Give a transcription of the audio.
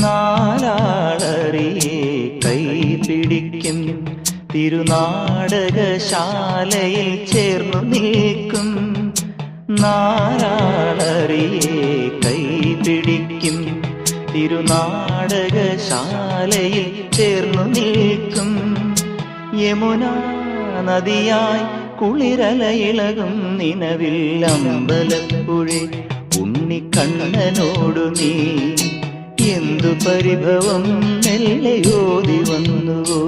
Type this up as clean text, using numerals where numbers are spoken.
നാലാളറിയെ കൈപിടിക്കും, തിരുനാടകശാലയിൽ ചേർന്നു നിൽക്കും. നാലാളറിയെ കൈപിടിക്കും, തിരുനാടകശാലയിൽ ചേർന്നു നിൽക്കും. യമുനാ നദിയായി കുളിരലയിളകും നിലവിൽ അമ്പലപ്പുഴേ ഉണ്ണിക്കണ്ണനോടു നീ എന്തു പരിഭവം മെല്ലെ ഓതി വന്നുവോ.